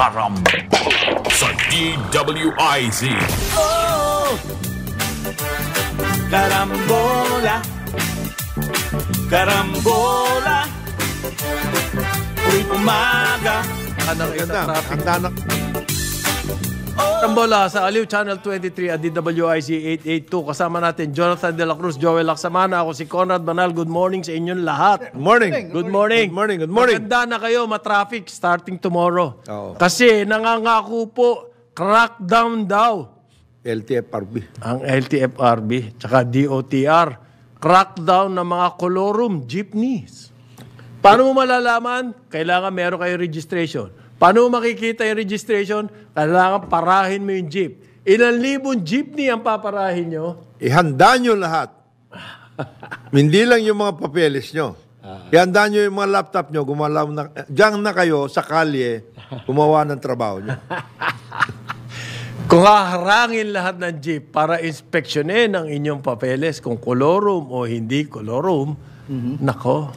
Karambola sa DWIZ. Oh! Karambola, karambola, tuwing umaga. Handa na. Karambola sa Aliw Channel 23 at DWIZ 882. Kasama natin Jonathan De La Cruz, Joel Lacsamana. Ako si Conrad Banal. Good morning sa inyong lahat. Good morning. Good morning. Good morning. Good morning. Maganda na kayo, matraffic starting tomorrow. Oo. Kasi nangangako po, crackdown daw LTFRB. ang LTFRB tsaka DOTR. Crackdown ng mga colorum jeepneys. Paano mo malalaman? Kailangan meron kayo registration. Paano mo makikita yung registration? Kailangan parahin mo yung jeep. Ilang libong jeepney ang paparahin nyo? Ihanda nyo lahat. Hindi lang yung mga papeles nyo. Ihanda nyo yung mga laptop nyo. Gumalaw na, diyan na kayo sa kalye, gumawa ng trabaho nyo. Kung haharangin lahat ng jeep para inspeksyonin ang inyong papeles, kung colorum o hindi colorum, nako,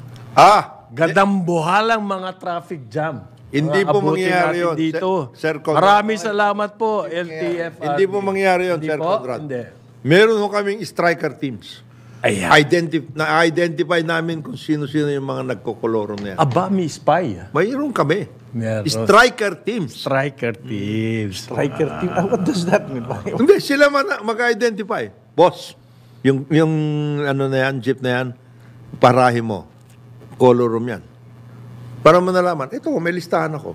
gadambuhalang mga traffic jam. Hindi po Abutin mangyayari natin yun, dito. Sir Conrad. Maraming salamat po, LTFRB. Hindi po mangyayari yun, Hindi Sir po? Conrad. Hindi. Meron ho kaming striker teams. Ayan. Na-identify namin kung sino-sino yung mga nagkokolorum na yan. Aba, may spy. Mayroon kami. Meron. Striker teams. Striker teams. Striker team. What does that mean? Hindi, sila mag-identify. Boss, yung ano na yan, jeep na yan, parahin mo. Colorum yan. Para mo nalaman, ito, may listahan ako.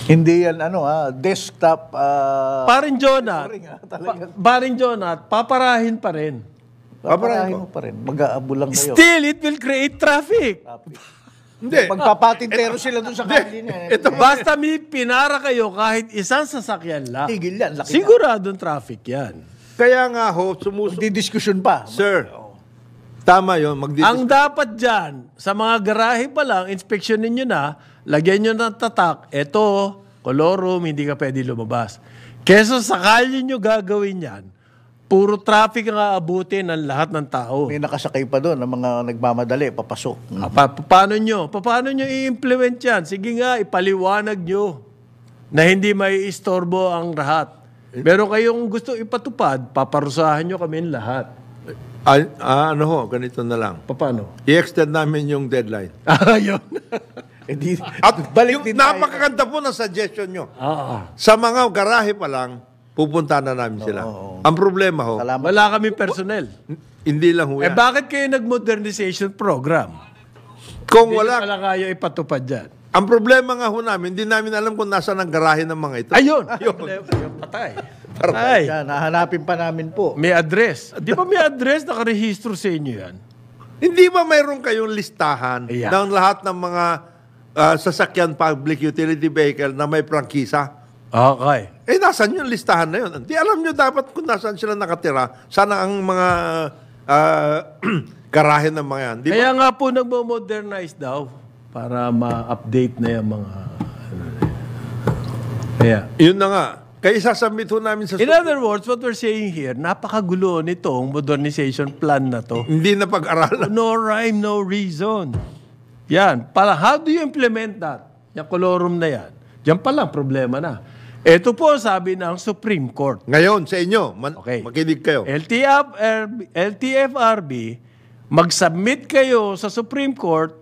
Hindi yan, desktop. Paring Jonat, Paring Jonat, paparahin pa rin. Paparahin mo pa rin. Mag-aabo lang kayo. Still, it will create traffic. Hindi. Magpapatintero sila dun sa kali niya. Basta may pinara kayo kahit isang sasakyan lang. Tigil yan. Laki Siguradong traffic yan. Kaya nga ho, Magdidiskusyon pa. Sir, tama yun. Ang dapat dyan, sa mga garahe pa lang, inspeksyonin nyo na, lagyan nyo ng tatak, eto, colorum, hindi ka pwede lumabas. Kesa sakali nyo gagawin yan, puro traffic ang aabutin ng lahat ng tao. May nakasakay pa doon ng mga nagmamadali, papasok. Paano nyo i-implement yan? Sige nga, ipaliwanag nyo na hindi may istorbo ang lahat. Meron kayong gusto ipatupad, paparusahan nyo kami lahat. Ano ho, ganito na lang. Paano? I-extend namin yung deadline. Ayun. At Balik yung din tayo. napakaganda po ng suggestion nyo. Oo. Sa mga garahe pa lang, pupunta na namin sila. Ang problema ho, Salamat. Wala kami personnel. hindi lang ho yan. Bakit kayo nag-modernization program? Kung Hindi wala, pala kayo ipatupad dyan. ang problema nga ho namin, hindi namin alam kung nasa ang garahe ng mga ito. Ayun! Patay. Patay. Yan, nahanapin pa namin po. May address. Di ba may address? Nakarehistro sa inyo yan. Hindi ba mayroon kayong listahan Ayan. ng lahat ng mga sasakyan public utility vehicle na may prangkisa? Okay. Nasaan yung listahan na yun? Di alam nyo dapat kung nasaan sila nakatira. Sana ang mga garahe ng mga yan. Di ba? Kaya nga po nagmo-modernize daw para ma-update na yung mga... Kaya. Yun na nga. Kaya sasubmit ho namin sa... In other words, what we're saying here, napakagulo nitong modernization plan na to. Hindi na pag-aralan. No rhyme, no reason. Yan. How do you implement that? Yung colorum na yan. Diyan pa lang, problema na. Ito po sabi ng Supreme Court. Ngayon, sa inyo, Okay. makinig kayo. LTFRB, mag-submit kayo sa Supreme Court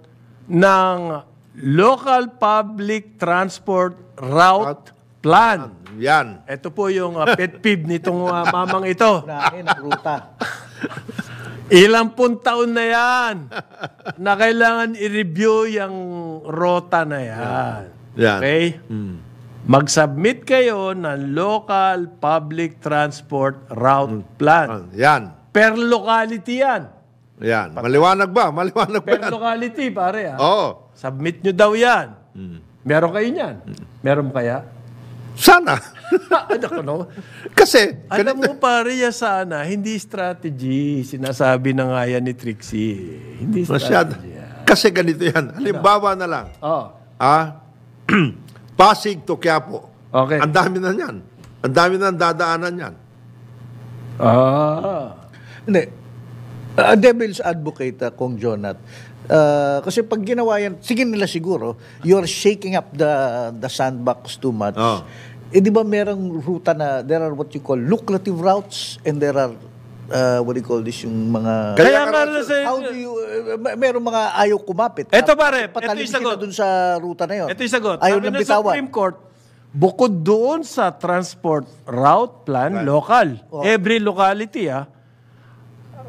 ng Local Public Transport Route Plan. Yan. Ito po yung pet peeve nitong mamang ito. Unahin ang ruta. Ilang pun taon na yan na kailangan i-review yung rota na yan. Yan. Okay? Mag-submit kayo ng Local Public Transport Route Plan. Yan. Per locality yan. Yan. Maliwanag ba? Maliwanag ba Per yan? locality, pare. Oo. Submit nyo daw yan. Meron kayo yan? Meron kaya? Sana. Ano no? Kasi, Alam mo, pare, yan sana, hindi strategy. Sinasabi na nga yan ni Trixie. Hindi masyado. strategy yan. Kasi ganito yan. Halimbawa na lang. Oh. Pasig to Quiapo. Okay. Ang dami na yan. Ang dami na dadaanan yan. Hindi. Devil's advocate, Kong Jonat. Kasi pag ginawa yan, sige nila siguro, you're shaking up the sandbox too much. Oh. Eh di ba merong ruta na, there are what you call lucrative routes and there are, what do you call this, yung mga... Kaya nga na sa... How do you, merong mga ayaw kumapit. Eto pare, eto Patalimikin yung sagot. na dun sa ruta na yun. Ito yung sagot. Ayaw Sabi ng ng bitawan. Supreme Court, bukod doon sa transport route plan, local. Every locality,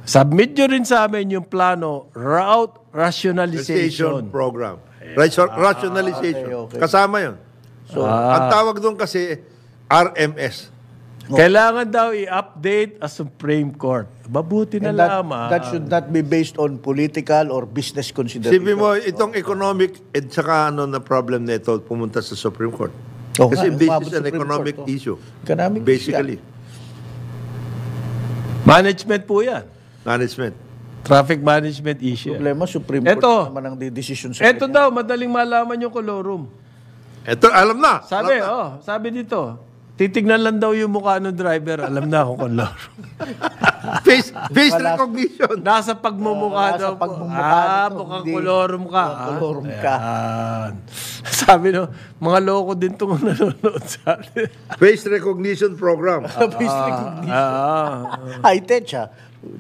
submit nyo rin sa amin yung plano, route rationalization. Program. Rationalization. okay. Kasama yun. So, ang tawag doon kasi RMS. Kailangan daw i-update a Supreme Court. Mabuti na And lamang. that should not be based on political or business consideration. Sipin mo, itong economic at saka na problem na ito pumunta sa Supreme Court. Oo Kasi nga, this umabot is an Supreme economic Court, issue. Economic Basically. Management po yan. Management. Traffic management issue. Problema, Supreme Court Eto. naman ang decision sa Ito daw, madaling malaman yung colorum. Ito, alam na. Sabi, Alam na. sabi dito, titignan lang daw yung mukha ng driver, alam na kung colorum. Face Wala- recognition. Nasa pagmumukha Nasa daw. pagmumukha nito, Mukhang hindi- kolorum ka. Kolorum ka. Ayan. Sabi no, mga loko din itong nanonood sa atin. Face recognition program. Face recognition. High-tech siya.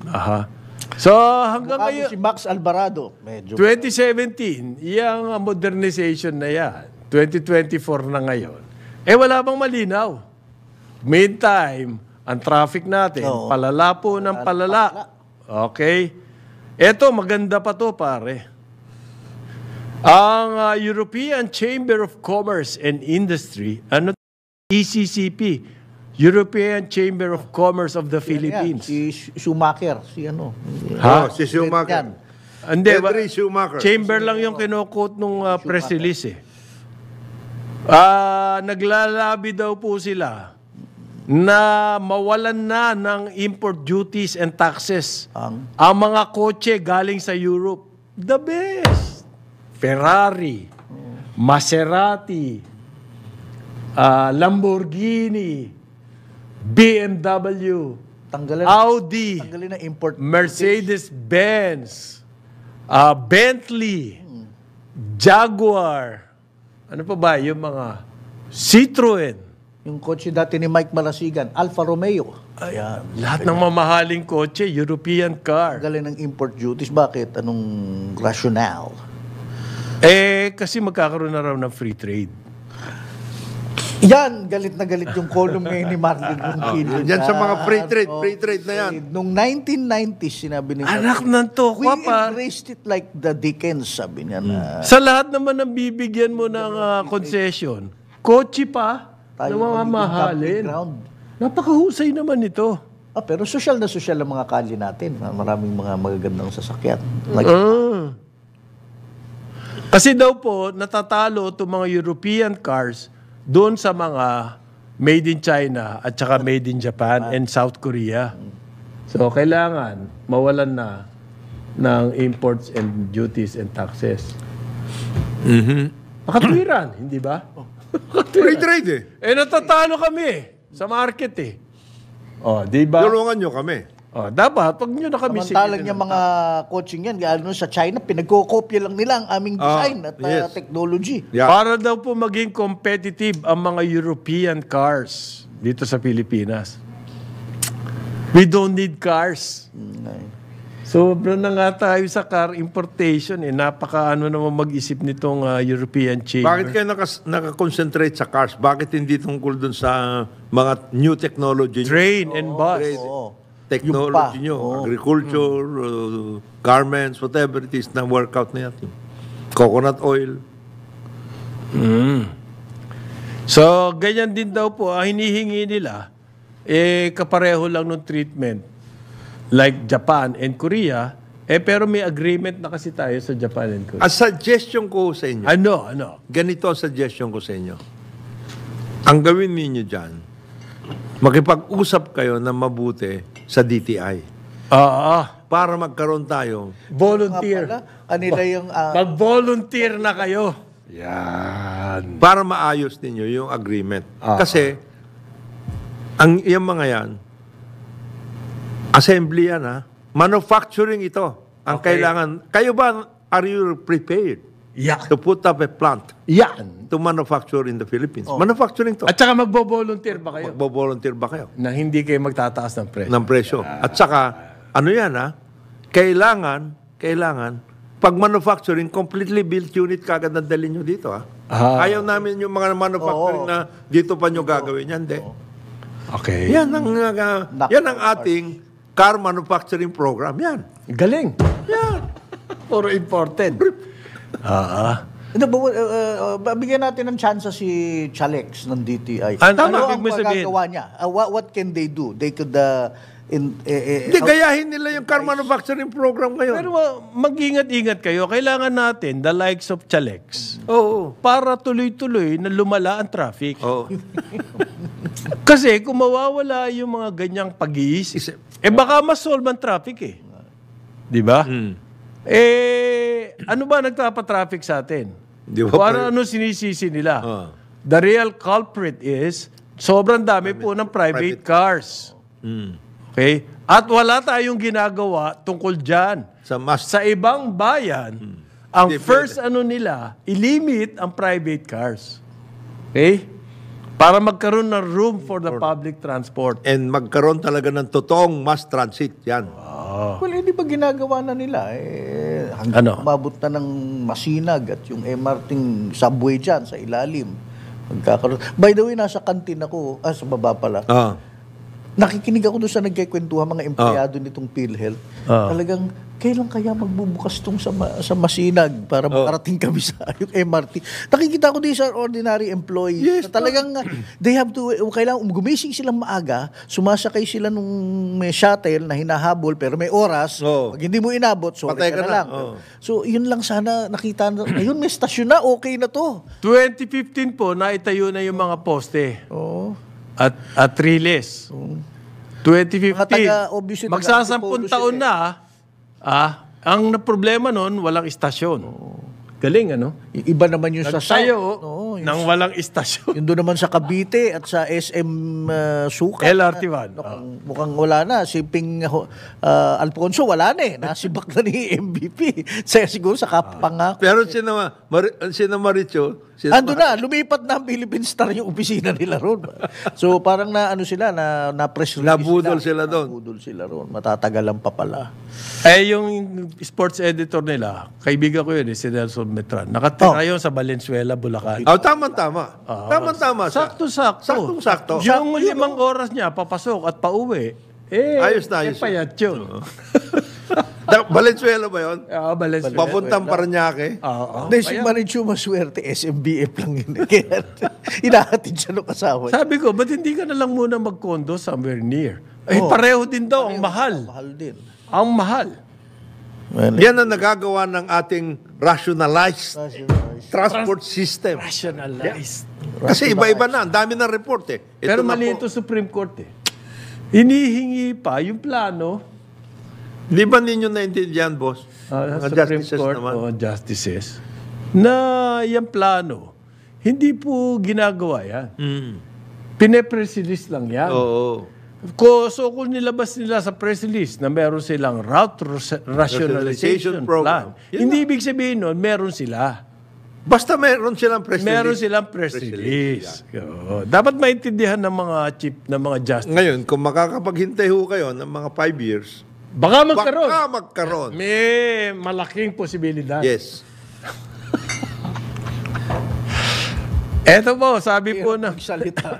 Aha. So, hanggang Mukha mo ngayon, si Max Alvarado. Medyo. 2017, yung modernization na yan, 2024 na ngayon, wala bang malinaw. Meantime, ang traffic natin, Oo. palala po ng palala. Okay? Eto, maganda pa to, pare. Ang European Chamber of Commerce and Industry, ECCP, European Chamber of Commerce of the Philippines. Si Schumacher. Si ano. Ha? Si Schumacher. Yan. Hindi, Henry Schumacher. Chamber lang yung kinukot nung press release naglalabi daw po sila na mawalan na ng import duties and taxes ang mga kotse galing sa Europe. The best! Ferrari, Maserati, Lamborghini, BMW, Tanggalin, Audi, tanggalin na import. Mercedes-Benz, Bentley, Jaguar, ano pa ba? Yung mga Citroen. Yung kotse dati ni Mike Malasigan, Alfa Romeo. Ayan. Lahat ng mamahaling kotse, European car. Tanggalin ng import duties. Bakit? Anong rationale? Kasi magkakaroon na raw ng free trade. Yan, galit na galit yung column ngayon ni Marlon Ronquillo. Yan sa mga free trade na yan. Nung 1990s, sinabi ni Anak ng we tokwa, par. embraced it like the Dickens, sabi niya na. Sa lahat naman ng bibigyan mo ng concession, kotse pa, na mamamahalin. Ground. Napakahusay naman ito. Pero social na social ang mga kalye natin. Maraming mga magagandang sasakyan. Kasi daw po, natatalo itong mga European cars doon sa mga made in China at saka made in Japan and South Korea. So, kailangan mawalan na ng imports and duties and taxes. Makatwiran, hindi ba? Free trade Natatalo kami sa market di ba? Tulungan nyo kami. Dapat, pag nyo na kami Samantalang yung mga coaching yan, lalo sa China, pinagkokopya lang nila ang aming design at yes. technology. Yeah. Para daw po maging competitive ang mga European cars dito sa Pilipinas. We don't need cars. Sobra na nga tayo sa car importation. Napaka naman mag-isip nitong European Chamber. Bakit kayo nakakonsentrate sa cars? Bakit hindi tungkol dun sa mga new technology? Train and bus. Technology nyo, agriculture, garments, whatever it is na workout na yan. Coconut oil. So, ganyan din daw po, hinihingi nila, kapareho lang ng treatment. Like Japan and Korea, pero may agreement na kasi tayo sa Japan and Korea. Ang suggestion ko sa inyo, Ano? ganito ang suggestion ko sa inyo. Ang gawin ninyo dyan, makipag-usap kayo na mabuti sa DTI para magkaroon tayo. Volunteer. Kanila yung... Mag-volunteer na kayo. Yan. Para maayos ninyo yung agreement. Kasi, yung mga yan, assembly yan manufacturing ito. Ang kailangan, kayo ba are you prepared Yan. to put up a plant Yan. to manufacture in the Philippines? Manufacturing to. At saka magbo-volunteer ba kayo? Magbo-volunteer ba kayo Na hindi kayo magtataas ng presyo. ng presyo? At saka, ano yan kailangan, pag manufacturing, completely built unit kagad ang dalhin nyo dito Ayaw namin yung mga manufacturing na dito pa nyo gagawin yan, hindi. Okay. Yan ang ating car manufacturing program. Yan. Galing. Yan. Puro imported. Bigyan natin ng chance si Chalex ng DTI. Ano ang ibig mo sabihin? magagawa niya? What can they do? They could Hindi, gayahin nila yung car manufacturing program ngayon. Pero mag-ingat-ingat kayo. Kailangan natin the likes of Chalex Oo. para tuloy-tuloy na lumala ang traffic. Oo. Kasi kung mawawala yung mga ganyang pag-iisip, baka mas-solve ang traffic Di ba? Ano ba nagtapatraffic sa atin? Di ba, Para ano sinisisi nila? The real culprit is sobrang dami po ng private cars. Okay? At wala tayong ginagawa tungkol dyan. Sa ibang bayan, ang first nila, ilimit ang private cars. Okay? Para magkaroon ng room for the public transport. And magkaroon talaga ng totoong mass transit. Yan. Well, hindi ba ginagawa na nila? Hanggang umabot na ng Masinag at yung MRT subway dyan sa ilalim. Magkakaroon. By the way, nasa kantin ako, sa baba pala. Nakikinig ako doon sa nagkikwentuhan mga empleyado nitong PhilHealth. Talagang, kailan kaya magbubukas itong sa Masinag para makarating kami sa yung MRT? Nakikita ko din sa ordinary employee. Yes, na talagang, they have to, kailangan gumising silang maaga, sumasakay sila nung may shuttle na hinahabol pero may oras. Pag hindi mo inabot, sorry Patay ka na lang. So, yun lang sana nakita na, ayun, may stasyon na, okay na to. 2015 po, naitayo na yung mga poste. At riles. 2015. Obviously, Magsasampung taon na, ang problema nun, walang istasyon. Galing, ano? Iba naman yung sa Nagtayo South. ng walang istasyon. Yung doon naman sa Cavite at sa SM Sukat. LRT1. Mukhang wala na. Si Ping Alfonso, wala na Nasibak na ni MVP. Siguro sa Kapangako. Pero sina Maricho, Ando na, lumipat na ang Philippine Star yung opisina nila ron. So parang sila, na-press release Nabudol sila doon. Nabudol sila ron. Matatagalan pa pala. Yung sports editor nila, kaibigan ko yun, si Nelson Metran. Nakatira yun sa Valenzuela, Bulacan. Tama-tama. Tama-tama. Sakto-sakto. Saktong-sakto. Yung 5 oras niya, papasok at pauwi. Ayos na, ayos. Payat yun. Valenzuela ba yun? Valenzuela. Papuntang Parañaque. Hindi, si Marichu maswerte, SMBF lang yun. Kaya inahatid siya ng kasama. Sabi ko, ba't hindi ka na lang muna mag-condo somewhere near? Pareho din daw, ang mahal. Mahal din. Ang mahal. Yan ang nagagawa ng ating rationalized transport system. Rationalized. Kasi iba-iba na. Ang dami ng report Pero mali ito Supreme Court Hinihingi pa yung plano. Di ba ninyo naintindihan, boss? Mga Supreme Court o justices na yung plano, hindi po ginagawa yan. Pine-press release lang yan. So kung nilabas nila sa press release na meron silang route rationalization plan, hindi ibig sabihin nun, meron sila. Basta meron silang press release. Meron silang press release. Dapat maintindihan ng mga chief, ng mga justice. Ngayon, kung makakapaghintay ho kayo ng mga 5 years, baka magkaroon. Baka magkaroon. May malaking posibilidad. Yes. Eto po, sabi po na salita.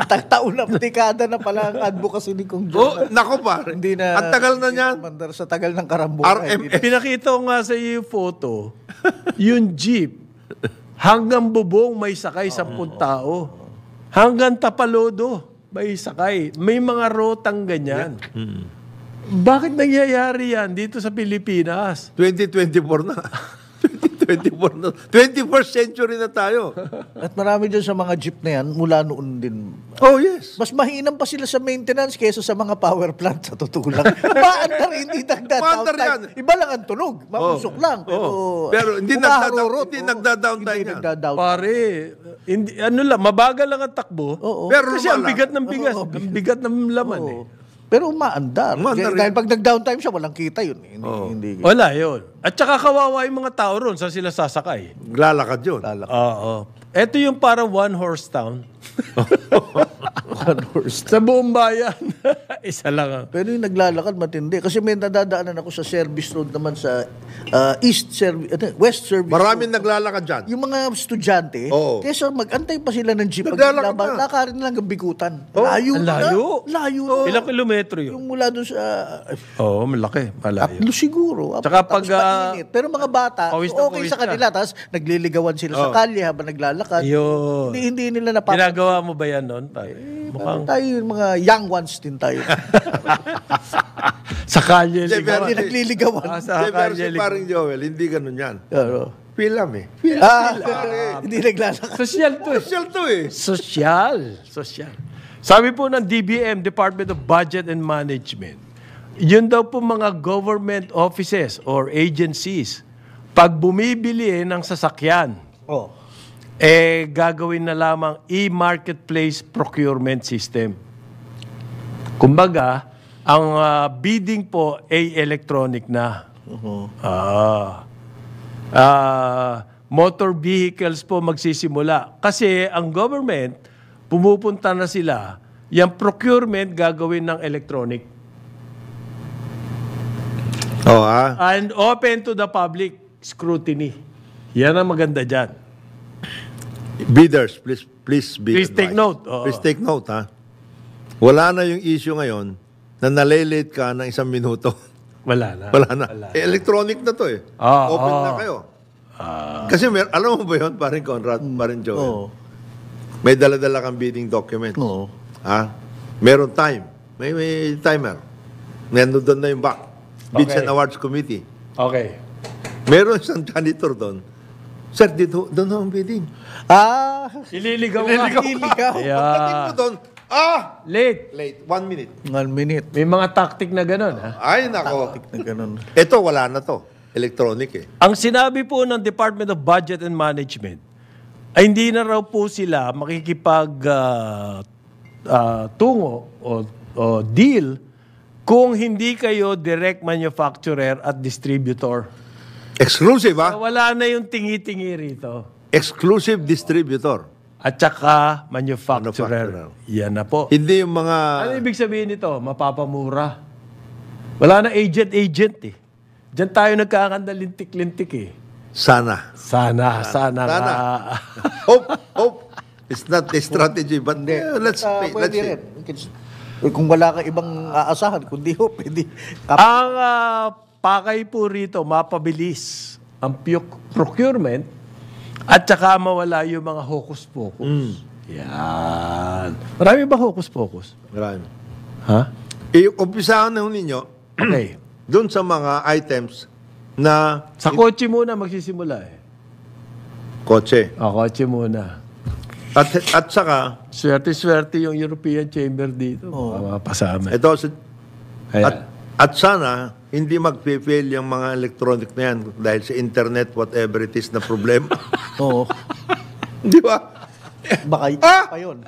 Taon na, dekada na pala ang advocacy ni Kong John. Nako pa. Hindi na, ang tagal na niyan. Sa tagal ng karambola. Pinakita ko nga sa iyo yung photo, yung jeep, hanggang bubong may sakay 10 tao. Hanggang Tapalodo may sakay. May mga rotang ganyan. Bakit nangyayari yan dito sa Pilipinas? 2024 na. 2024 na. 21st century na tayo. At marami dyan sa mga jeep na yan, mula noon din. Oh, yes. Mas mahinam pa sila sa maintenance kaysa sa mga power plant, sa totoo lang. Paandar, hindi nagda-downtime. Iba lang ang tunog. Mabusok lang. Pero hindi nagda-downtime yan. Pare, mabagal lang ang takbo. Pero kasi ang bigat ng bigas. Ang bigat ng laman Pero umaandar. Umaandar Dahil rin. pag nag-downtime siya, walang kita yun. Hindi. Wala yun. At saka kawawa yung mga tao ron, saan sila sasakay? Lalakad yun. Oo. Ito yung parang one-horse town. Sa buong bayan. Isa lang ang... Pero yung naglalakad matindi. Kasi may nadadaanan ako sa service road naman sa West Service Maraming Road. naglalakad dyan. Yung mga estudyante, Oo. kaysa mag-antay pa sila ng jeep. Naglalakad na. Lakarin na lang ang bikutan. Oo. Layo Ang na. layo. Layo na. Ilang kilometro yun? Yung mula doon sa... Oo, malaki. Malayo. Aplo siguro. Tsaka Tapos pag, mainit. Pero mga bata, pawis na okay pawis sa kanila. Tapos nagliligawan sila sa kalye habang naglalakad. Yun. Hindi nila napapansin. Ginagawa mo ba yan noon? Mukhang tayo yung mga young ones din tayo. Sa kalye. Hindi, ligawan. Hindi nagliligawan. Sa Hindi, pero kalye. si paring Joel, hindi ganun yan. Pero, Film eh. hindi naglalakad. Social to eh. Social to eh. Social. Sabi po ng DBM, Department of Budget and Management, yun daw po mga government offices or agencies, pag bumibili ng sasakyan, Oh. gagawin na lamang e-marketplace procurement system. Kumbaga, ang bidding po ay electronic na. Motor vehicles po magsisimula. Kasi ang government, pumupunta na sila, yung procurement gagawin ng electronic. And open to the public scrutiny. Yan ang maganda dyan. Bidders, please be Please take advised. note. Oo. Please take note, ha? Wala na yung issue ngayon na nalilate ka ng 1 minuto. Wala na. Wala na. Electronic na to eh. Open na kayo. Kasi alam mo ba yun, paring Conrad, paring Joel? Oo. May dala-dala kang bidding documents. Oo. Ha? Meron time. May timer. Nandun na yung back. Bids Okay. and Awards Committee. Okay. Meron isang janitor doon. Sir, dito, doon ang bidding. Ililigaw ka. Ililigaw. Pagdating mo doon, Late. late. 1 minute. 1 minute. May mga tactic na gano'n, ha? Ay, nako. Na ganun. Ito, wala na to. Electronic eh. Ang sinabi po ng Department of Budget and Management ay hindi na raw po sila makikipag tungo o deal kung hindi kayo direct manufacturer at distributor. Exclusive, Kaya ha? wala na yung tingi-tingi rito. Exclusive distributor. At saka manufacturer. Yan na po. Hindi yung mga... Ano ibig sabihin nito? Mapapamura. Wala na agent eh. Diyan tayo nagkakandalintik-lintik eh. Sana. Sana. Hope. It's not a strategy, but let's see. Pwede rin. Kung wala ka ibang aasahan, kundi pwede. Ang pakay po rito, mapabilis ang procurement at saka mawala yung mga hocus-pocus. Yan. Marami ba hocus-pocus? Marami. Ha? Umpisahan na ninyo Okay. doon sa mga items na Sa kotse muna magsisimula eh. kotse. Kotse muna. At saka, Swerte-swerte yung European Chamber dito. Pasama. ito, Ayan. at sana, hindi mag-fail yung mga electronic na yan dahil sa internet, whatever it is na problema. Oo. Di ba? Baka pa yun.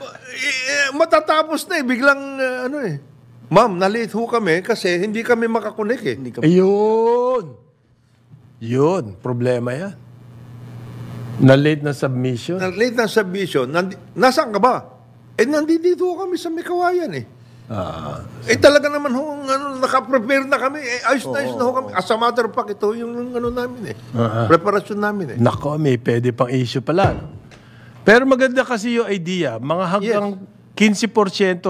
Matatapos na eh. Biglang, ma'am, na-late ho kami kasi hindi kami makakonek eh. Ayun! Yun, problema yan. Na-late na submission. Na-late na submission. Nasaan ka ba? Nandito kami sa Mikawayan eh. Talaga naman ho, naka-prepare na kami. Ayos na ho kami. As a matter of fact, ito yung namin eh. Preparasyon namin eh. Nako, may pwede pang issue pala. No? Pero maganda kasi yung idea, mga hanggang 15%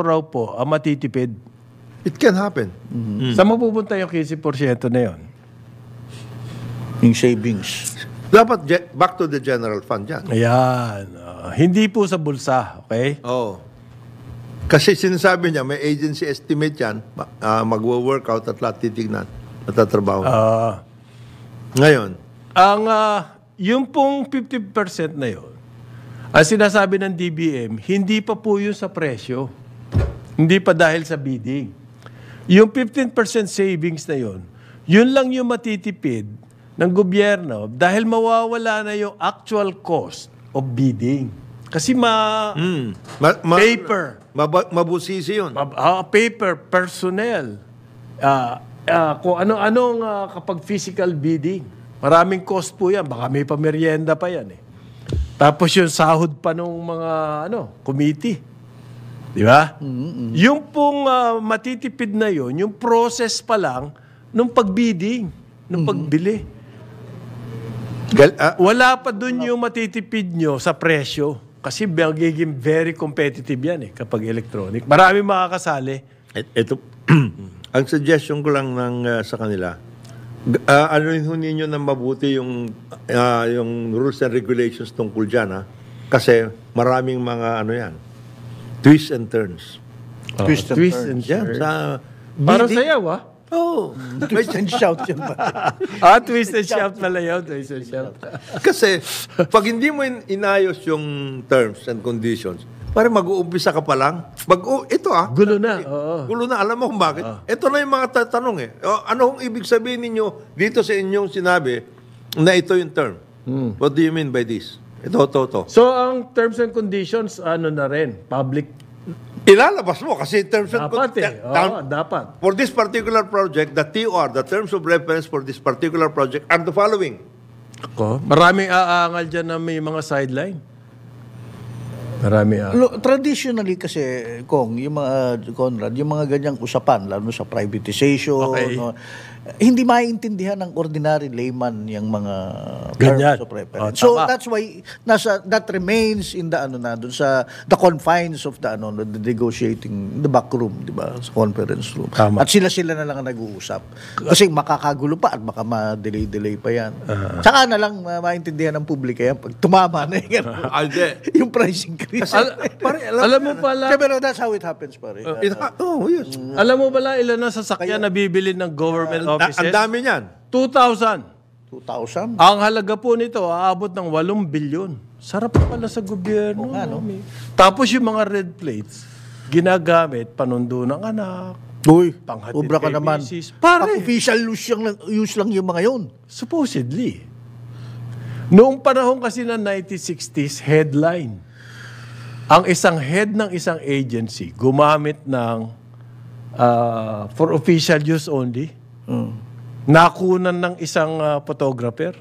raw po ang matitipid. It can happen. Saan mapupunta yung 15% na yun? Yung savings. Dapat back to the general fund yan. Ayan. Hindi po sa bulsa, okay? Oo. Kasi sinasabi niya, may agency estimate yan, magwo-workout at lahat titignan, natatrabaho. Ngayon, Ang yung pong 50% na yun, ang sinasabi ng DBM, hindi pa po yun sa presyo. Hindi pa dahil sa bidding. Yung 15% savings na yun lang yung matitipid ng gobyerno dahil mawawala na yung actual cost of bidding. Kasi paper. Mabusisi yun. Paper, personnel. Kung anong kapag physical bidding. Maraming cost po yan. Baka may pamerienda pa yan eh. Tapos yung sahod pa nung mga committee. Di ba? Yung pong matitipid na yun, yung process pa lang nung pagbidding, nung pagbili. Wala pa dun yung matitipid nyo sa presyo. Kasi magiging very competitive yan kapag electronic. Maraming makakasali. Ito, ang suggestion ko lang sa kanila, anuhin ninyo na mabuti yung rules and regulations tungkol dyan, kasi maraming mga twists and turns. Twist and turns. Yan, sa Parang bidding. sayaw, Oo. Twist and shout yun ba? twist and shout pala yun. Twist and shout. Kasi, pag hindi mo inayos yung terms and conditions, parang mag-uumpisa ka pa lang. Gulo na. Oo. Gulo na. Alam mo kung bakit? Ito na yung mga tatanong ano kung ibig sabihin ninyo dito sa inyong sinabi na ito yung term? What do you mean by this? Ito. So, ang terms and conditions, na rin? Public. Ilalabas mo kasi terms and Dapat dapat. For this particular project, the TOR, the terms of reference for this particular project are the following. Maraming aangal dyan na may mga sideline. Marami Traditionally kasi, yung mga, Conrad, yung mga ganyang usapan, lalo sa privatization, hindi maintindihan ng ordinary layman yung mga terms of reference. So that's why that remains in the dun sa the confines of the negotiating, the back room, di ba, sa conference room. Tama. At sila na lang ang nag-uusap. Kasi makakagulo pa at baka ma-delay pa yan. Saka na lang maintindihan ng publiko yan pag tumama na yung price increase. Alam mo pala, Pero that's how it happens, pare. Yes. alam mo pala ilan na sasakyan na bibili ng government offices? Ang dami niyan. 2,000. 2,000? Ang halaga po nito, aabot ng 8 bilyon. Sarap pala sa gobyerno. Tapos yung mga red plates, ginagamit, panundo ng anak, Uy, panghatid ubra ka kay naman. misis. Pare, Official use lang yung mga yun. supposedly. Noong panahon kasi ng 1960s, headline. Ang isang head ng isang agency, gumamit ng for official use only, nakunan ng isang photographer.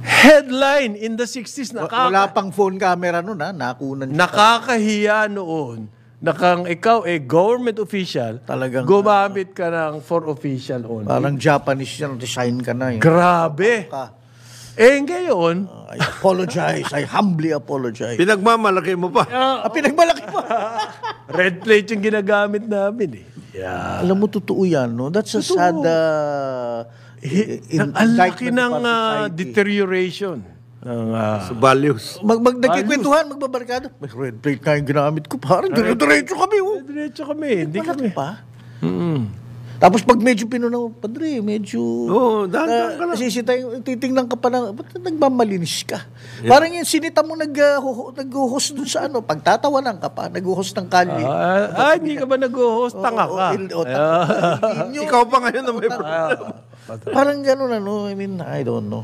Headline in the 60s. Wala pang phone camera nun, nakunan siya. Nakakahiya noon na kang ikaw government official, Talagang, gumamit ka ng for official only. Parang Japanese yung design ka na. Grabe. Ngayon, I apologize. I humbly apologize. Pinagmamalaki mo pa. Pinagmalaki pa. red plate yung ginagamit namin Alam mo, totoo yan, no? That's a sad ang laki ng deterioration ng Values. Nagkikwentuhan, magbabarkado. May red plate na yung ginamit ko. Parang diretso kami. diretso kami. Hindi kami. Pa. Tapos pag medyo pinunaw, padre, medyo dahan ka lang. titingnan ka pa na, ba't nagmamalinis ka? Parang yung sinita mo nag-host dun sa pagtatawanan ka pa, nag-host ng kalye. Hindi ka ba nag-host? Tanga ka. Ikaw pa ngayon na may problema. Parang gano'n, I mean, I don't know.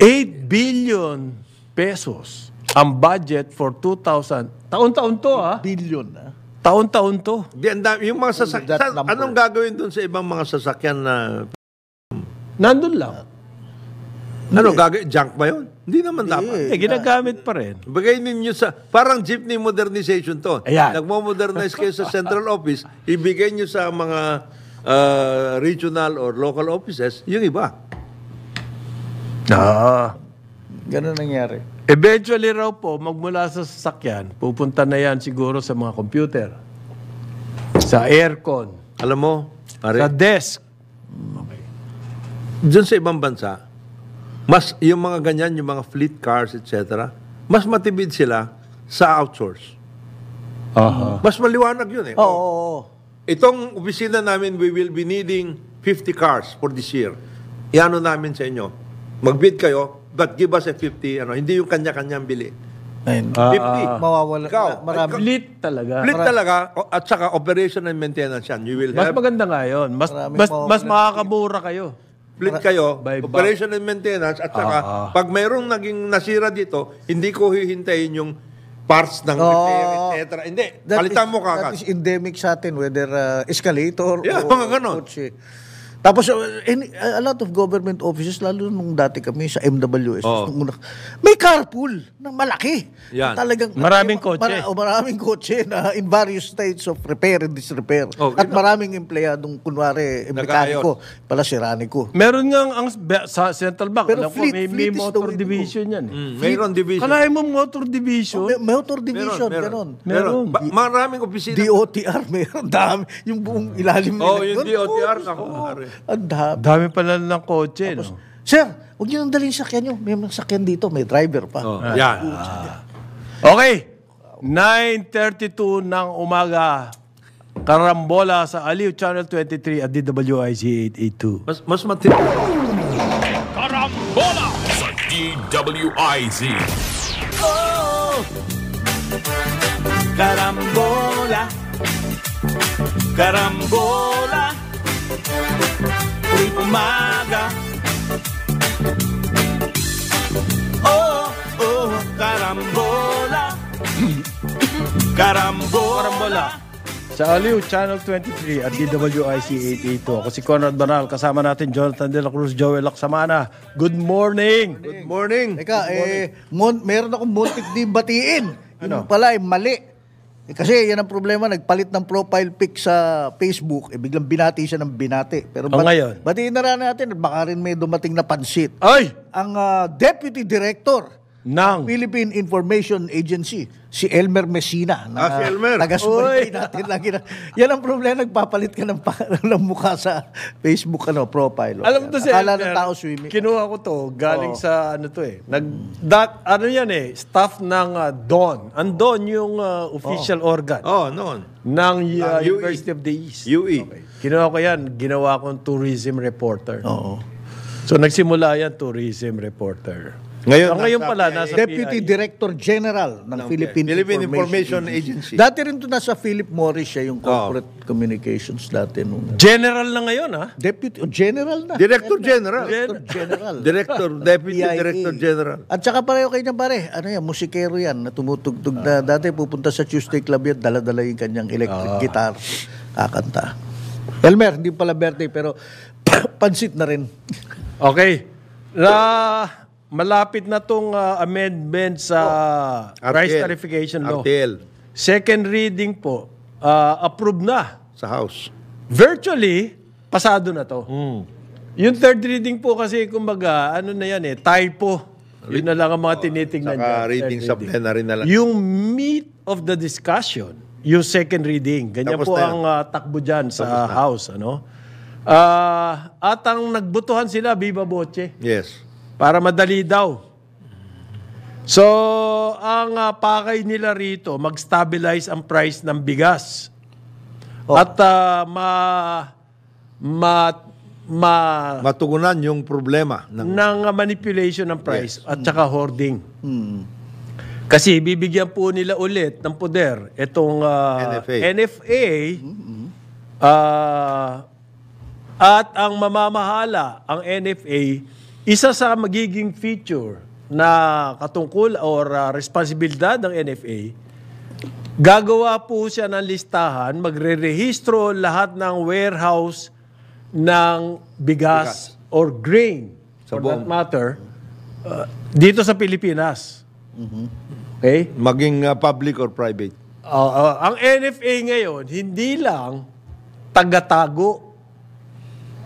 8 billion pesos ang budget for 2,000. Taon-taon to, Billion, Taon-taon to. Yung mga sasakyan, anong gagawin dun sa ibang mga sasakyan na... Nandun lang. Gagawin? Junk ba yun? Hindi naman dapat. Ginagamit pa rin. Bagay ninyo parang jeepney modernization to. Ayan. Nagmo-modernize kayo sa central office, ibigay nyo sa mga regional or local offices, yung iba. Gano'n nangyari. Eventually raw po, magmula sa sasakyan, pupunta na yan siguro sa mga computer, sa aircon, Alam mo, sa desk. dun sa ibang bansa, mas yung mga ganyan, yung mga fleet cars, etc., mas matibid sila sa outsource. Mas maliwanag yun Oo. Itong opisina namin, we will be needing 50 cars for this year. Iano namin sa inyo. Mag-bid kayo, but give us a 50, hindi yung kanya-kanyang bili. 50. Mawawala. Ikaw, Marami. Fleet talaga. Fleet talaga, at saka operation and maintenance yan. You will Mas have maganda nga yun. Mas makakamura kayo. fleet kayo, By operation and maintenance, at saka pag mayroong naging nasira dito, hindi ko hihintayin yung parts ng repair, etc. Hindi, palitan mo That kagad. is endemic sa atin, whether escalator Yeah, o mga ganon. kotse. Tapos, a lot of government offices, lalo nung dati kami sa MWS, may carpool na malaki. Yan. Talagang, Maraming kotse. maraming kotse na in various states of repair and disrepair. At maraming empleyadong, kunwari, mekaniko, pala siraniko. Meron nga sa Central Bank, Pero alam ko, fleet may is the motor way to division yan. Mayroon division. Kalahin mo motor division? Motor division, ganon. Meron. Maraming opisina. DOTR, meron dami. Yung buong ilalim nila. Yung DOTR, naku. Ang dami. Dami pala ng kotse, no? Sir, huwag niyo nang dalhin sakyan nyo. May mga sakyan dito, may driver pa. Yan. Okay. 9:32 ng umaga. Karambola sa Aliw Channel 23 at DWIC 882. Mas matindi. Karambola sa DWIZ. Carambola, carambola, tuwing umaga. Carambola, carambola. Sa Aliw Channel 23 at DWIC 882. Ako si Conrad Banal. Kasama natin Jonathan De La Cruz, Joel Lacsamana. Good morning! Good morning. Teka, meron akong muntik din batiin. Yun pala, mali. Kasi yan ang problema, nagpalit ng profile pic sa Facebook, biglang binati siya ng binati. Pero ngayon? batiin na rin natin, baka rin may dumating na pansit. Ay! Ang Deputy Director Nang Philippine Information Agency, si Elmer Messina. Si Elmer. Taga-subaybay natin lagi na. Yan ang problema, nagpapalit ka ng mukha sa Facebook profile. alam mo to si Akala Elmer, ng tao swimming. kinuha ko to, galing sa ano to ano yan stuff ng Dawn. Ang Dawn yung official organ Noon. ng UE. University of the East. UE. Okay. Kinuha ko yan, ginawa kong tourism reporter. Oo. So nagsimula yan, tourism reporter. Ngayon Pala, nasa Deputy PIA. Director General ng Philippine Information Agency. Dati rin to nasa Philip Morris siya, yung corporate communications dati. General na ngayon, ha? Deputy, General na. Director General. Director General. Deputy PIA. Director General. At saka pareho kayo niya pare, ano yan, musikero yan, na tumutugtog na dati pupunta sa Tuesday Club yan, dala-dala yung kanyang electric guitar, kakanta. Elmer, hindi pala birthday, pero pansit na rin. Okay. Malapit na tong amendment sa price RTL. tarification law. RTL. Second reading po, approved na. Sa House. Virtually, pasado na to. Yung third reading po kasi, kumbaga, ano na yan typo. Yun na lang ang mga tinitingnan Saka dyan, reading third sa plenary na lang. Yung meat of the discussion, yung second reading, ganyan Tapos po na yan. ang takbo dyan sa House. At ang nagbutuhan sila, viva voce. Yes. Para madali daw. So, ang pakay nila rito, mag-stabilize ang price ng bigas. At Matugunan yung problema ng manipulation ng price at saka hoarding. Kasi bibigyan po nila ulit ng poder itong NFA at ang mamamahala, ang NFA, isa sa magiging feature na katungkol or responsibilidad ng NFA, gagawa po siya ng listahan, magre-rehistro lahat ng warehouse ng bigas or grain, for that matter, dito sa Pilipinas. Okay? maging public or private. Ang NFA ngayon, hindi lang taga-tago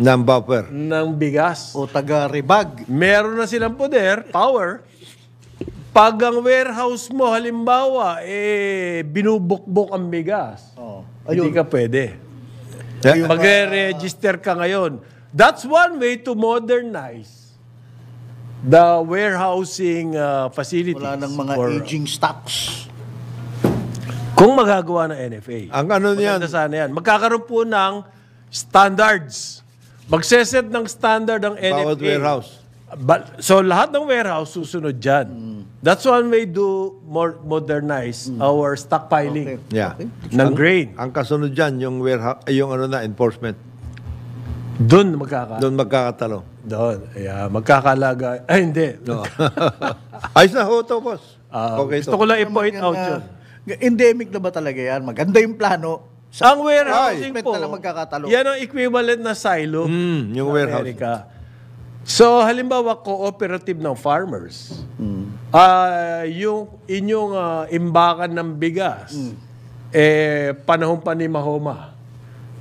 ng buffer. ng bigas. O taga-rebag. Meron na silang power. Pag ang warehouse mo, halimbawa, binubukbok ang bigas, hindi ka pwede. Mag-register ka ngayon. That's one way to modernize the warehousing facilities. Wala ng mga aging stocks. Kung magagawa ng NFA. Ang ano niyan, Maganda sana yan. Magkakaroon po ng standards. Magseset ng standard ang NFA. bawat warehouse. So, lahat ng warehouse susunod dyan. That's one way to modernize our stockpiling Yeah. ng grain. Ang kasunod dyan, yung warehouse, yung enforcement. Doon Doon magkakatalo. Doon. Yeah, magkakalaga. Ay, hindi. No. Ayos na ho to, boss. Okay gusto ko lang i-point out yun. Endemic na ba talaga yan? Maganda yung plano. Ang warehousing Ay, po, na lang magkakatalo. yan ang equivalent na silo yung sa warehouse. Amerika. So, halimbawa, cooperative ng farmers, yung inyong imbakan ng bigas, panahon pa ni Mahoma,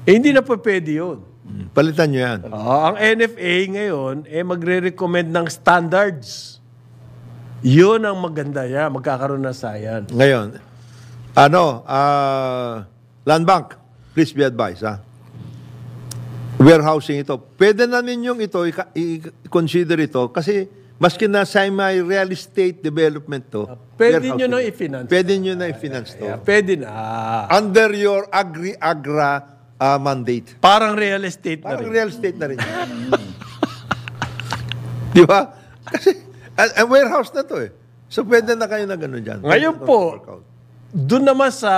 hindi na pa pwede yun. Palitan nyo yan. Ang NFA ngayon, magre-recommend ng standards. Yun ang maganda niya, magkakaroon ng science. Ngayon, Land Bank, please be advised, ha? Warehousing ito. Pwede na ninyong ito, i-consider ito, kasi maski na semi-real estate development to, Pwede nyo warehousing. na i-finance. Pwede nyo na i-finance to. Pwede na. Under your agri-agra mandate. Parang real estate na Parang rin. real estate na rin. Di ba? Kasi, warehouse na to eh. So, pwede na kayo na gano'n dyan. Ngayon po, doon naman sa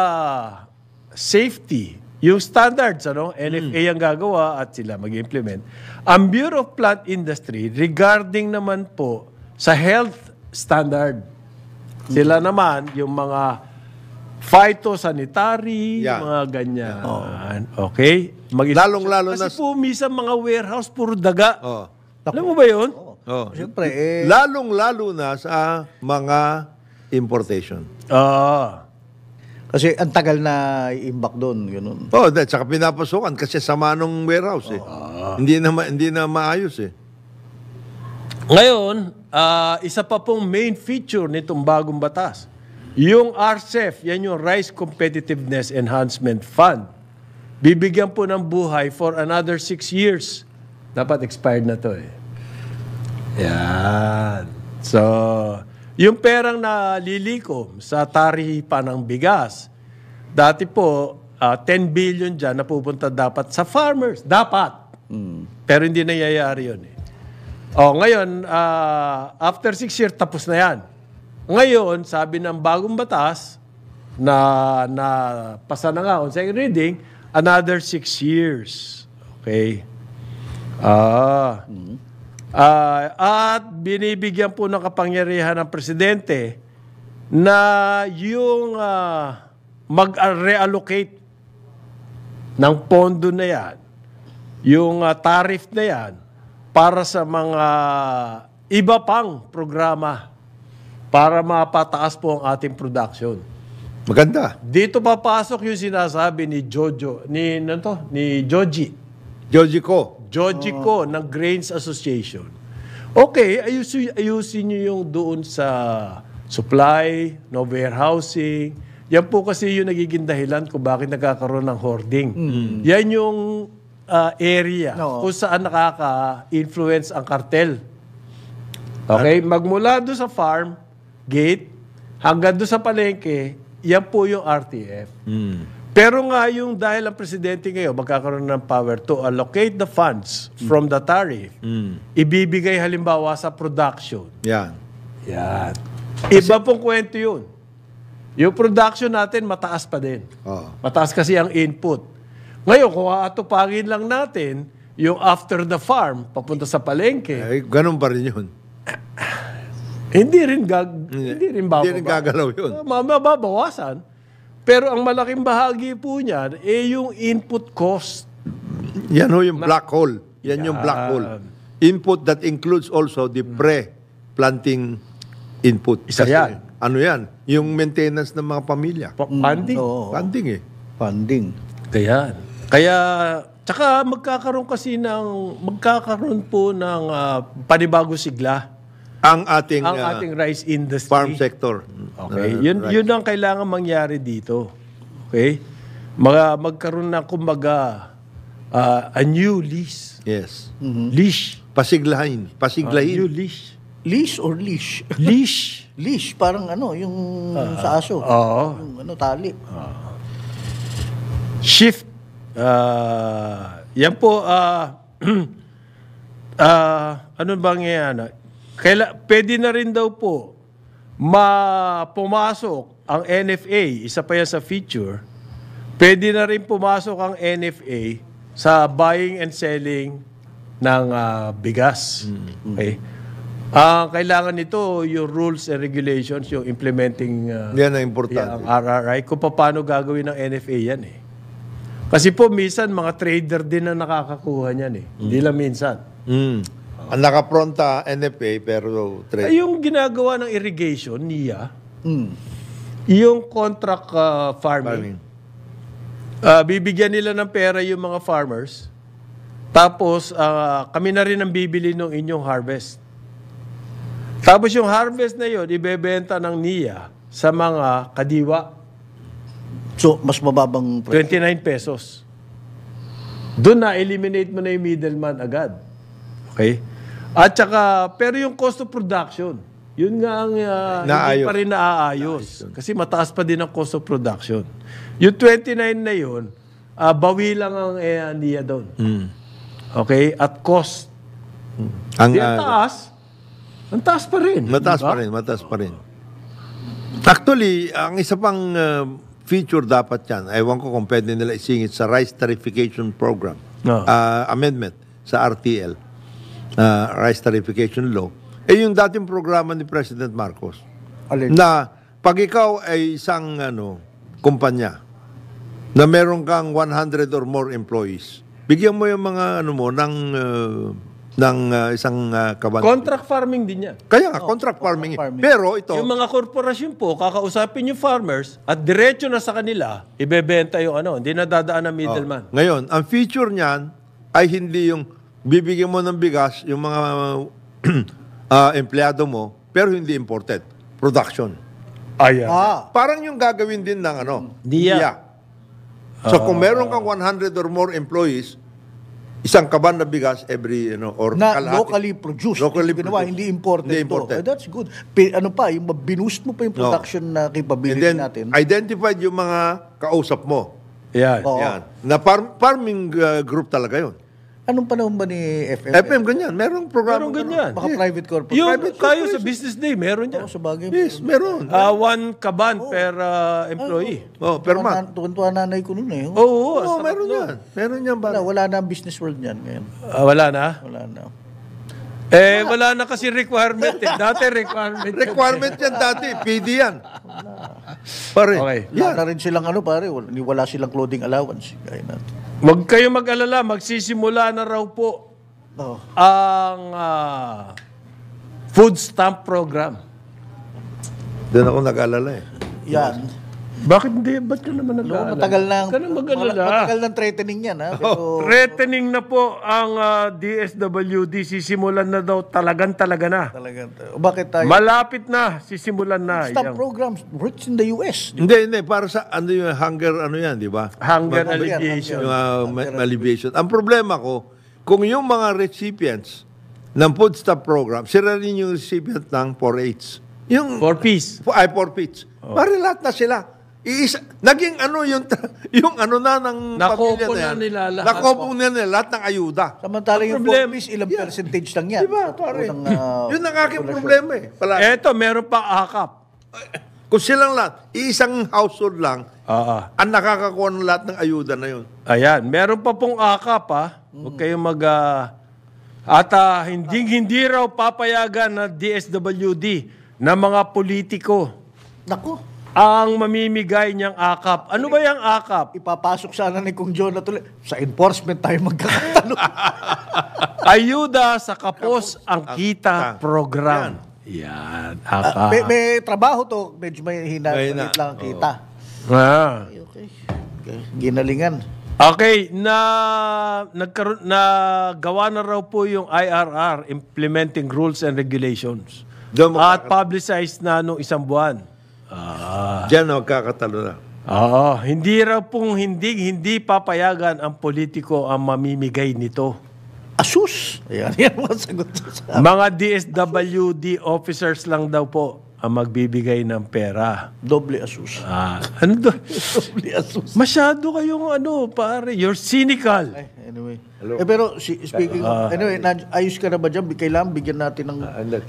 safety, yung standards, NFA ang gagawa at sila mag-implement. Ang Bureau of Plant Industry, regarding naman po sa health standard, sila naman yung mga phytosanitary, Yeah. mga ganyan. Okay? Lalong-lalo na... Kasi po, minsan mga warehouse, puro daga. Oh. Alam mo ba yun? Oh. Siyempre, Lalong-lalo na sa mga importation. kasi ang tagal na iimbak doon, gano'n. Oh, saka pinapasukan kasi sama nung warehouse eh. Hindi na maayos eh. Ngayon, isa pa pong main feature nitong bagong batas. Yung RCEF, yan yung Rice Competitiveness Enhancement Fund. Bibigyan po ng buhay for another 6 years. Dapat expired na to eh. Yan. So, yung perang nalilikom sa taripa ng bigas, dati po, 10 billion dyan na pupunta dapat sa farmers. Dapat. Pero hindi nangyayari yun eh. Ngayon, after 6 years, tapos na yan. Ngayon, sabi ng bagong batas na pasa na nga on second reading, another 6 years. Okay? At binibigyan po ng kapangyarihan ng presidente na yung mag-reallocate ng pondo na yan, yung tariff na yan, para sa mga iba pang programa para mapataas po ang ating production. Maganda. Dito papasok yung sinasabi ni Joji Ko ng Grains Association. Okay, ayusin nyo yung doon sa supply, no warehousing. Yan po kasi yung nagiging dahilan kung bakit nagkakaroon ng hoarding. Yan yung area kung saan nakaka-influence ang cartel. Okay? Magmula doon sa farm, gate, hanggang doon sa palengke, yan po yung RTF. Pero nga yung dahil ang presidente ngayon magkakaroon ng power to allocate the funds from the tariff, ibibigay halimbawa sa production. Yan. Yan. Iba pong kwento yun. Yung production natin, mataas pa din. Mataas kasi ang input. Ngayon, kung aatupagin lang natin yung after the farm, papunta sa palengke, Ganun pa rin yun. hindi rin bababa. Hindi rin gagalaw yun. Mababawasan. Pero ang malaking bahagi po niyan, yung input cost. Yan yung black hole. Yan yung black hole. Input that includes also the pre-planting input. Isa yan. Ano yan? Yung maintenance ng mga pamilya. Funding. Funding eh. Funding. Kaya, tsaka magkakaroon po ng panibagong sigla. Ang ating rice industry. farm sector. Okay. Yun ang kailangan mangyari dito. Okay? Magkaroon na kumbaga a new lease. Yes. Leash. Pasiglahin. New leash. Leash or leash? Leash. Leash, parang yung sa aso. Yung tali. Shift. Yan po, ano bang yan? Pwede na rin daw po pumasok ang NFA, isa pa yan sa feature, pwede na rin pumasok ang NFA sa buying and selling ng bigas. Okay? Kailangan nito yung rules and regulations, yung implementing Yan ang importante. ang RRI, kung paano gagawin ng NFA yan eh. Kasi po, minsan, mga trader din na nakakakuha niyan eh. Hindi lang minsan. Ang nakapronta NFA pero trade. Ay, yung ginagawa ng irrigation, NIA, yung contract farming, bibigyan nila ng pera yung mga farmers, tapos kami na rin ang bibili ng inyong harvest. Tapos yung harvest na yun, ibebenta ng NIA sa mga kadiwa. So, mas mababang 29 pesos. Doon na, eliminate mo na yung middleman agad. Okay? At saka, pero yung cost of production, yun nga ang hindi pa rin naaayos. Kasi mataas pa din ang cost of production. Yung 29 na yun, bawi lang ang NIA doon. Okay? At cost. Ang Ang taas pa rin. mataas pa rin, mataas pa rin. Actually, ang isa pang feature dapat yan, ewan ko kung pwede nila isingit sa Rice Tarification Program, amendment sa RTL, Rice Tarification Law, yung dating programa ni President Marcos. Na pag ikaw ay isang kumpanya na meron kang 100 or more employees, bigyan mo yung mga ng isang kaban. Contract farming din yan. Kaya nga, contract farming. Pero ito, Yung mga korporasyon po, kakausapin yung farmers at diretso na sa kanila, ibebenta yung hindi na dadaan ng middleman. ngayon, ang feature niyan ay hindi yung bibigyan mo ng bigas yung mga empleyado mo, pero hindi imported. Production. Ayan. Parang yung gagawin din ng NIA. So kung meron kang 100 or more employees, isang kaban na bigas every or na kalahati. locally produced. Hindi imported. Hindi imported. That's good. Yung binoost mo pa yung production na capability And then, natin. identified yung mga kausap mo. Yan. Oo. Yan. Na farming group talaga yun. Anong panahon ba ni FM? FM, ganyan. Merong programa. Meron ganyan. Baka private corporation. Yung Private kayo corporation. sa business day, meron yan. Sa bagay. Yes, meron. One kaban per employee. Per month. Tuwan-tuwa nanay ko noon eh. Oo. Oo, meron yan. Meron yan ba? Wala na ang business world niyan ngayon. Wala na? Wala na. Wala na kasi requirement eh. Dati requirement. Requirement yan dati. PD yan. Pare. Okay. Wala na rin silang pare. Wala silang clothing allowance. Gaya natin. Huwag kayong mag-alala. Magsisimula na raw po ang food stamp program. Doon ako nag-alala eh. Yan. Bakit hindi? Ba't ka naman nag-alala? Matagal na. Ka na mag-alala. Matagal ng threatening yan. Pero, Threatening na po ang DSWD. Sisimulan na daw talaga na. talagang, bakit tayo? Malapit na. Sisimulan na. Stamp programs works in the US. Hindi. Para sa yung hunger, yan, di ba? Hunger alleviation. Yung alleviation. Ang problema ko, kung yung mga recipients ng food stamp program, sila rin yung recipient ng 4-H. Yung, For peace. 4-H. Pare lahat na sila. Naging yung na ng Nakopo pamilya na yan. nila lahat. Nakopo na nila lahat ng ayuda. Samantala yung problem- for peace, ilang percentage lang yan. Diba, pare? Unang, Yun ang aking problema eh. Eto, meron pa akap. Kung silang lahat, isang household lang, Ah. ang nakakakuha ng lahat ng ayuda na yun. Ayan, meron pa pong akap Huwag kayong hindi raw papayagan na DSWD na mga politiko Naku, ang mamimigay niyang akap. Ano ba yung akap? ipapasok sana ni Kung John na tuloy. Sa enforcement tayo magkakatalo. Ayuda sa kapos ang kita program. Yan, akap. may trabaho to. Medyo may Mahina. maliit lang ang kita. Okay. Ginalingan. Okay, gawa na raw po yung IRR, Implementing Rules and Regulations. At publicized na nung isang buwan. Diyan magkakatalo na. Hindi raw pong hindi papayagan ang politiko ang mamimigay nito. Asus. Ayan ang sagot sa Mga DSWD officers lang daw po ang magbibigay ng pera. doble asus. Ano do? Doble asus. Masyado kayong pare. You're cynical. Anyway. Pero speaking of, ayos ka na ba dyan? Kailangan bigyan natin ng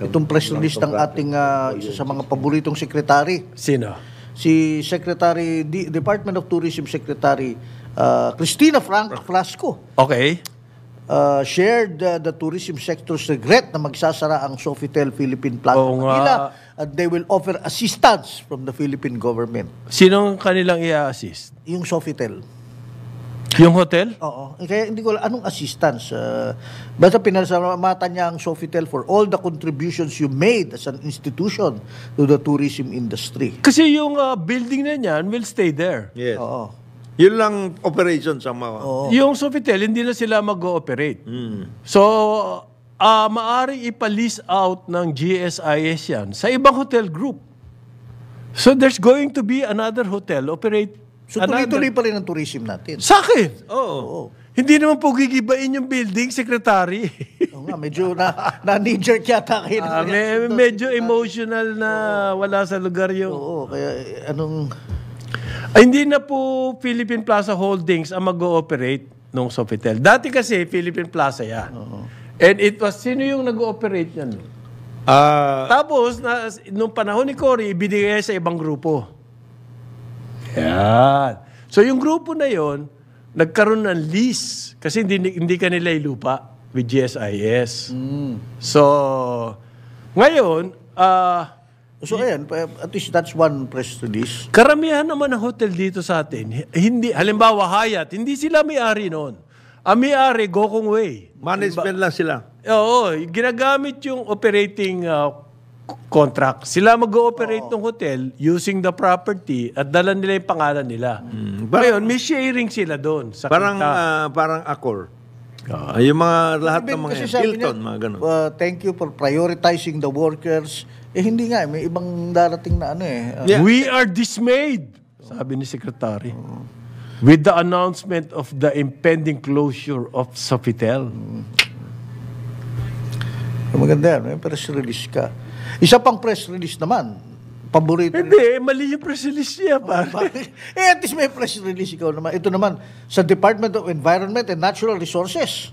itong press release ng ating isa sa mga paboritong sekretary. Sino? Si Secretary, Department of Tourism Secretary Cristina Flasco. Okay. shared the tourism sector's regret na magsasara ang Sofitel Philippine Plaza Manila, and they will offer assistance from the Philippine government. Sinong kanilang i-assist? Yung Sofitel. Yung hotel? Oo. Kaya hindi ko alam anong assistance. Basta pinasalamatan niya ang Sofitel for all the contributions you made as an institution to the tourism industry. Kasi yung building na niyan will stay there. Yes. Oo. Yun lang operation sa mga. Yung Sofitel, hindi na sila mag-ooperate. So, maaring ipa-lease out ng GSIS yan sa ibang hotel group. So, there's going to be another hotel operate. So tuloy-tuloy pa rin ang tourism natin. Sa akin? Oo. Hindi naman po gigibain yung building, secretary. Oo nga, medyo na-knee-jerk yata kayo. Medyo emotional na wala sa lugar yung... Oo, kaya anong... Ay, hindi na po Philippine Plaza Holdings ang mag-ooperate ng Sofitel. Dati kasi Philippine Plaza yan. And it was, sino yung nag-ooperate yan? Tapos, nung panahon ni Cory, ibinigay sa ibang grupo. Yan. So, yung grupo na yon nagkaroon ng lease kasi hindi kanila ilupa with GSIS. So, ngayon, So ayan, at least that's one press release. karamihan naman ng hotel dito sa atin, hindi, halimbawa Hyatt, hindi sila may-ari noon. Ang may-ari, Gokong Way. Management lang sila. Oo, ginagamit yung operating contract. Sila mag-ooperate ng hotel using the property at dala nila yung pangalan nila. Ngayon, may sharing sila doon sa Parang kita. parang Accor. Yung mga lahat ng mga Kasi sabi Hilton, niya, mga ganun. thank you for prioritizing the workers. Hindi nga, may ibang darating na ano eh. Yeah. We are dismayed, sabi ni Secretary, with the announcement of the impending closure of Sofitel. Maganda yan, may press release ka. Isa pang press release naman, paborito. Hindi, mali yung press release niya, pare. At least may press release ikaw naman. Ito naman, sa Department of Environment and Natural Resources.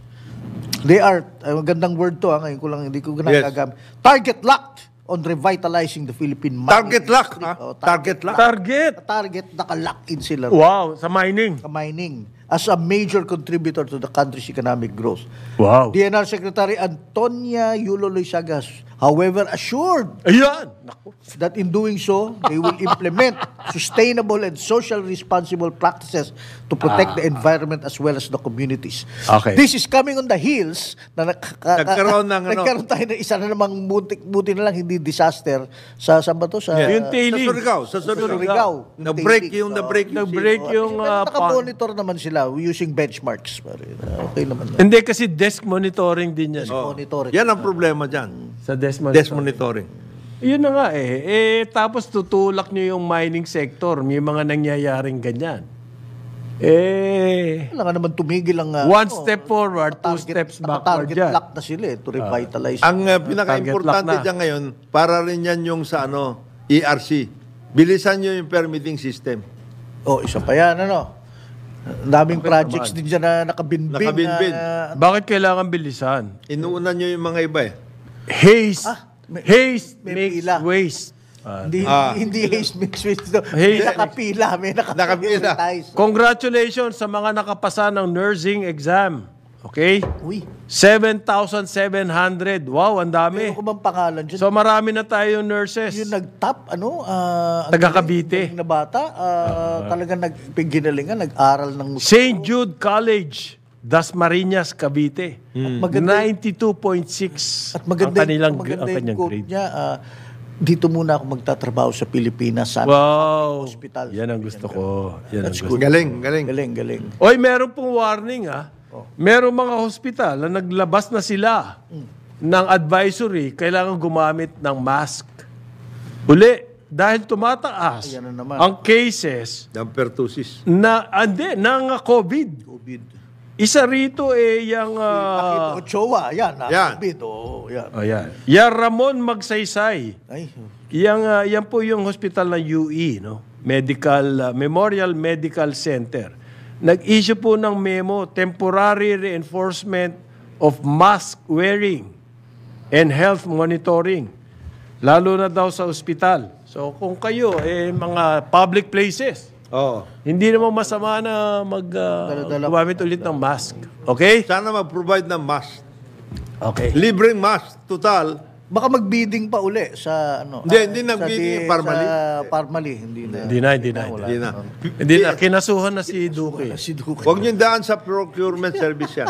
They are, magandang word to, ngayon ko lang, hindi ko ginagamit. Target locked on revitalizing the Philippine mining. Target lock, ha? Target lock. Target. Naka-lock in sila. Wow, sa mining. Mining as a major contributor to the country's economic growth. Wow. DNR Secretary Antonia Yulo Loizaga, however, assured Ayan. Naku. that in doing so, they will implement sustainable and socially responsible practices to protect the environment as well as the communities. Okay. This is coming on the heels na Nagkaroon ng ano. nagkaroon tayo ng isa na namang buti na lang hindi disaster sa saan ba to? Sa Yung tailing. Sa Surigao. Surigao. Na-break yung Nag-break yung... naka-monitor naman sila using benchmarks. Okay naman. Hindi kasi desk monitoring din yan. Monitoring. Yan ang problema dyan. Sa desk monitoring. Desk monitoring. Yun na nga tapos tutulak nyo yung mining sector. May mga nangyayaring ganyan. Wala nga naman tumigil ang... one step forward, two steps backward target yan. lock na sila to revitalize. Ang pinaka-importante dyan ngayon, para rin yan yung sa ERC. Bilisan nyo yung permitting system. Isa pa yan, daming projects din dyan na nakabinbin. Nakabinbin. Bakit kailangan bilisan? Inuunan nyo yung mga iba Haste. Haste may makes pila. waste. Hindi haste mix with Haste. may nakapila. Congratulations sa mga nakapasa ng nursing exam. Okay? Uy, 7,700. Wow, ang dami. ano ko bang pangalan dyan? So marami na tayong nurses. Yung nag-top, Taga Cavite. Na bata, talagang nagpiginalingan, nag-aral ng... St. Jude College, Dasmariñas, Cavite. maganda- 92.6 At maganda, ang maganda yung kanyang quote grade. niya, dito muna ako magtatrabaho sa Pilipinas. Sa Wow. hospital. Yan ang gusto ko. Yan ang eh. gusto. Galing. Galing. Oy, meron pong warning Meron mga hospital na naglabas na sila ng advisory, kailangan gumamit ng mask. Uli, dahil tumataas Ayan na naman. ang cases Damper tusis. ng COVID. Isa rito yung... Pakito Ochoa, yan. Yan. COVID, yan. Ayan. Yan Ramon Magsaysay. Ay, Yan po yung hospital ng UE, Memorial Medical Center. Nag-issue po ng memo, temporary reinforcement of mask wearing and health monitoring. Lalo na daw sa ospital. So kung kayo, mga public places, Oo. Hindi naman masama na gumamit ulit ng mask. Okay? Sana mag-provide ng mask. Okay. Libreng mask, total. Baka mag-bidding pa uli sa ano. Hindi nag-bidding, Parmali. Sa Parmali, hindi na. Hindi na. Hindi na. Hindi na. Kinasuhan na si Duque. Si Duque. Huwag niyo daan sa procurement service yan.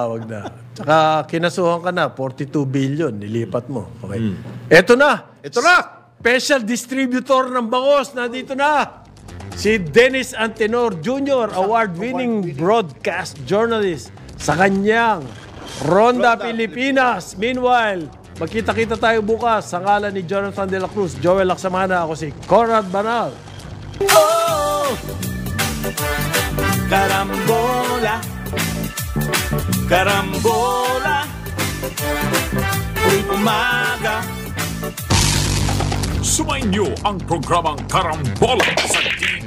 Wag na. Tsaka kinasuhan ka na, 42 billion, nilipat mo. Okay. Eto na. Ito na! Special distributor ng bangos, nandito na. Si Dennis Antenor Jr., award-winning broadcast journalist sa kanyang Ronda Pilipinas. Meanwhile, magkita-kita tayo bukas sa ngalan ni Jonathan De La Cruz, Joel Laksamana, ako si Conrad Banal. Oh! Karambola. Karambola. Tuwing umaga. Sumainyo ang programang Karambola sa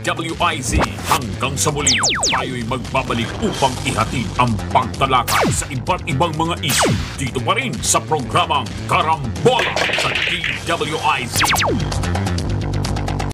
DWIZ. Hanggang sa muli, tayo'y magbabalik upang ihatid ang pagtalakay sa iba't ibang mga issue dito pa rin sa programang Karambola sa DWIZ.